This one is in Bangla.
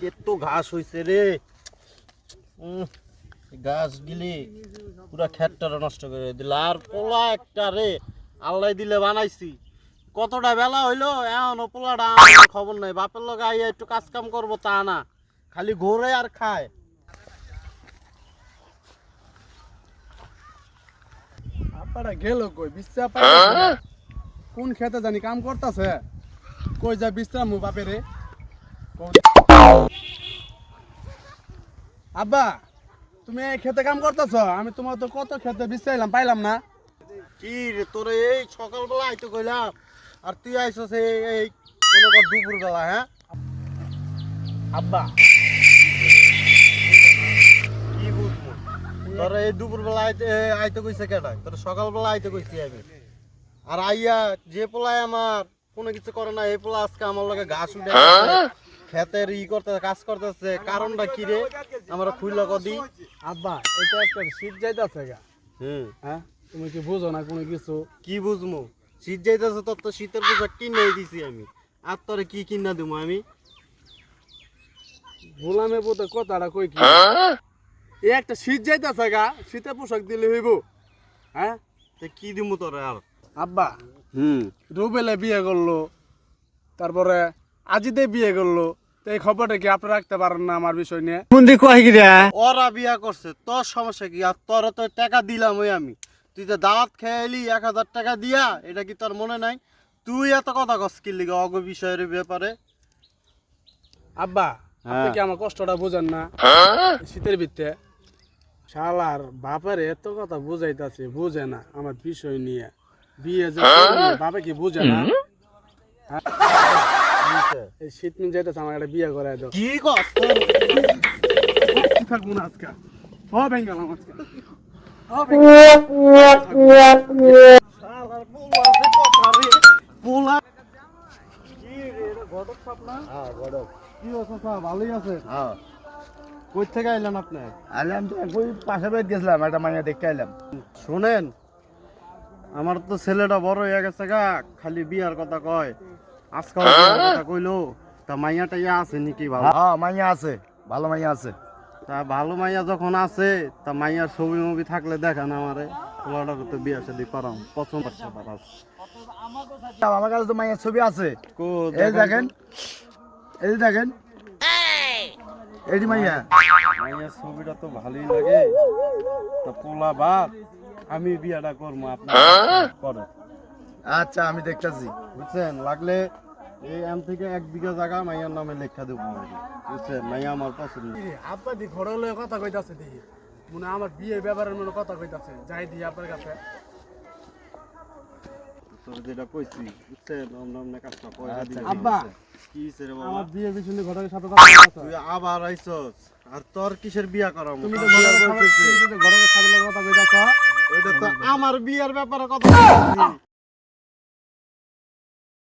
এত ঘাস হইছে রে। ঘাস গিলি পুরা খেতটা নষ্ট করে দিল। আর পোলা একটা রে আল্লাহ দিলে বানাইছি। কতটা বেলা হইলো এখনো পোলাটা আমার খবর নাই। বাপের লগে আইয়া একটু কাজ কাম করবো তা না, খালি ঘোরে আর খায়। আপারা গেল কই বিশ্রা কোন খেতে জানি কাম করতেছে, কই যা বিশ্রাম মু বাপেরে। আব্বা তুমি খেতে কাম করতেছ, আমি তোমার তো কত খেতে বিশ্রাইলাম পাইলাম না। কি রে তোরে এই সকালবেলা আইতে কইলাম আর তুই আইছস এই কোনো দুপুর বেলা। হ্যাঁ আব্বা কি বুঝবো তোরে এই দুপুর বেলা আইতে কইছে কেডা? তোর সকালবেলা আইতে কইছি আমি। আর আইয়া যে পোলায় আমার কোনো কিছু করে না, এই পোলা আজকে আমার লগে ঘাস উঠে খেতের করতেছে, কাজ করতেছে। কারণটা কি রে আমরা খুইলা কদি? আব্বা এটা একটা শীত যাইতেছে গা। হ্যাঁ তুমি কি বুঝো না কোনো কিছু? কি বুঝমু? শীত যাইতেছে তোর তো শীতের পোশাক কিনে দিছি আমি, আর তোরে কি কিনা দেবো আমি? গোলামের পুতে কথাটা কই কি এই একটা শীত যাইতেছে গা, শীতের পোশাক দিলে হইব? হ্যাঁ কি দিমু তোরে আর? আব্বা রুবেলে বিয়ে করলো, তারপরে আজিতে বিয়ে করলো, তো এই খবরটা কি আপনি রাখতে পারেন না আমার বিষয় নিয়ে? ওরা বিয়া করছে, তোর সমস্যা কি? আর তোর তো টাকা দিলাম ওই আমি, তুই তো দাওয়াত খেয়ে এলি 1000 টাকা দিয়া, এটা কি তোর মনে নাই? তুই এত কথা কস কি লিগা অগ বিষয়ের ব্যাপারে? আব্বা আপনি কি আমার কষ্টটা বুঝেন না? শীতের ভিতরে শালার বাপের এত কথা বুঝাইতাছে, বুঝে না আমার বিষয় নিয়ে। বিয়ে যে বাপে কি বুঝে না? এই শীত নিয়ে যাইতেছে, আমার একটা বিয়ে করে দাও। কি কস? থাকবো না আজকে, সব ভেঙে গেলাম আজকে। শালার পোলা আছে কথা রে, পোলা। কি রে এটা ঘটক সাপ না? হ্যাঁ গড়ক। কি অবস্থা? ভালোই আছে? হ্যাঁ কই থেকে আইলেন আপনি? আইলাম তো ওই পাশে বাড়ি গেছিলাম, একটা মাইয়া দেখতে আইলাম। শোনেন, আমার তো ছেলেটা বড় হয়ে গেছে গা, খালি বিয়ার কথা কয়। আজকাল বিয়ার কথা কইলো, তা মাইয়াটা ইয়া আছে নাকি ভালো? হ্যাঁ মাইয়া আছে, ভালো মাইয়া আছে। তা ভালো মাইয়া যখন আছে, তা মাইয়ার ছবি মুভি থাকলে দেখান আমারে। তোমার তো বিয়া শাদী করাম, পছন্দ আছে তার। আমার কাছে তো মাইয়ার ছবি আছে। কো এই দেখেন, এই যে দেখেন, এটি মাইয়া। মাইয়ার ছবিটা তো ভালোই লাগে। তা পোলা বাপ, আমি বিয়াটা করবো, আপনি করেন। আচ্ছা আমি দেখতেছি। বুঝছেন, লাগলে এই আম থেকে 1 বিঘা জায়গা মাইয়ার নামে লেখা দেবো আমি। বুঝছেন, মাইয়া আমার পছন্দ। আব্বা দি ঘরে লয়ে কথা কইতাছে, দেখি মনে হয় আমার বিয়ে ব্যাপারের মনে কথা কইতাছে, যাই দি আপনার কাছে। তোর যেটা কইছি, বুঝছেন, অন্য কাজটা পয়সা দিবি। আব্বা কি হইছে রে বাবা? আমার বিয়ে বিষয়ে ঘটকের সাথে কথা কইতাছে। তুই আবার আইছস, আর তোর কিসের বিয়া করাম? তুমি তো ঘটকের সাথে কথা কইতাছ। এটা তো আমার বিয়ার ব্যাপারে কথা বলছিস।